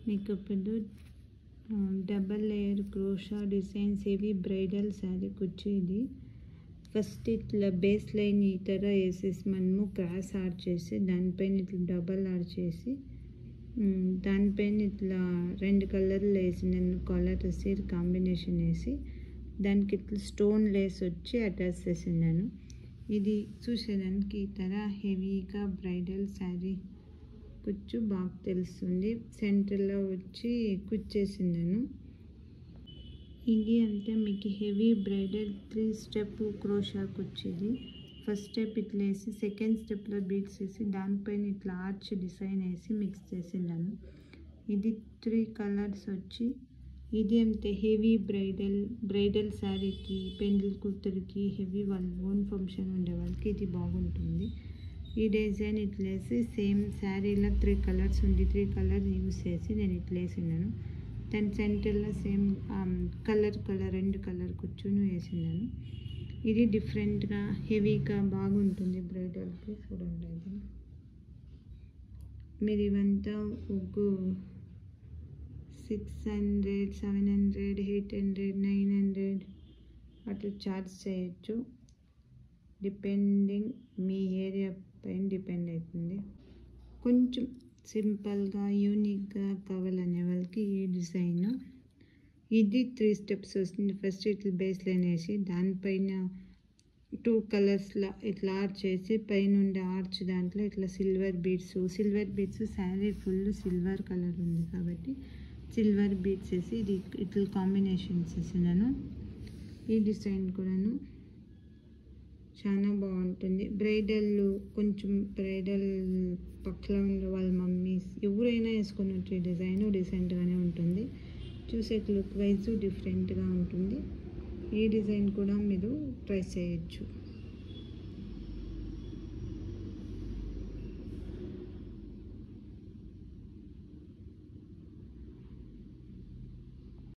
మీకు ఇప్పుడు double layer crochet designs ఇవి బ్రైడల్ శారీ కుచ్చు. ఇది ఫస్ట్ ఇట్లా బేస్ లైన్ ఈ ತರ వేసేసి మనము క్రాస్ ఆర్ట్ చేసి దానిపైన ఇట్లా డబల్ ఆర్ట్ చేసి దానిపైన ఇట్లా 2 కలర్లు వేసి నేను కలర్ సీర్ కాంబినేషన్ వేసి దానికి ఇట్లా స్టోన్ లేస్ వచ్చి అటాచ్ చేసినాను. ఇది చూసేదానికి ఈ ತರ హెవీగా బ్రైడల్ శారీ కుచ్చు బాగా తెలుస్తుంది. సెంటర్లో వచ్చి కుచ్చేసినాను. ఇది అంటే మీకు హెవీ బ్రైడల్ 3 స్టెప్ క్రోషా కుచ్చు. ఇది ఫస్ట్ స్టెప్ ఇట్లా వేసి సెకండ్ స్టెప్లో బీడ్స్ వేసి దానిపైన ఇట్లా ఆర్చ్ డిజైన్ వేసి మిక్స్ చేసినాను. ఇది 3 కలర్స్ వచ్చి ఇది అంతే హెవీ బ్రైడల్ శారీకి పెండ్లి కూతురికి హెవీ వాళ్ళ ఓన్ ఫంక్షన్ ఉండే వాళ్ళకి ఇది బాగుంటుంది. ఈ డిజైన్ ఇట్లా వేసి సేమ్ శారీలో 3 కలర్స్ ఉంది. 3 కలర్ యూస్ చేసి నేను ఇట్లా వేసినాను. దాని సెంటర్లో సేమ్ కలర్ 2 కలర్ కూర్చొని వేసినాను. ఇది డిఫరెంట్గా హెవీగా బాగుంటుంది బ్రైడల్కి. చూడండి ఇది మీరు ఇవంతా 600, 700, 800, 900 అట్లా చార్జ్ చేయొచ్చు. డిపెండింగ్ మీ ఏరియా పైన డిపెండ్ అవుతుంది. కొంచెం సింపుల్గా యూనిక్గా కావాలనే వాళ్ళకి ఈ డిజైన్. ఇది 3 స్టెప్స్ వస్తుంది. ఫస్ట్ ఇట్లా బేస్ లైన్ వేసి దానిపైన 2 కలర్స్లో ఇట్లా ఆర్చ్ చేసి పైన ఉండే ఆర్చ్ దాంట్లో ఇట్లా silver beads sari full silver colour ఉంది కాబట్టి సిల్వర్ బీడ్స్ వేసి ఇది ఇట్లా కాంబినేషన్స్ వేసినాను. ఈ డిజైన్ కూడాను చాలా బాగుంటుంది. కొంచెం బ్రైడల్ పక్కన ఉండే వాళ్ళ మమ్మీస్ ఎవరైనా వేసుకున్నట్టు ఈ డిజైన్ డీసెంట్గానే ఉంటుంది. చూసే లుక్ వైజ్ డిఫరెంట్గా ఉంటుంది. ఈ డిజైన్ కూడా మీరు ట్రై చేయొచ్చు.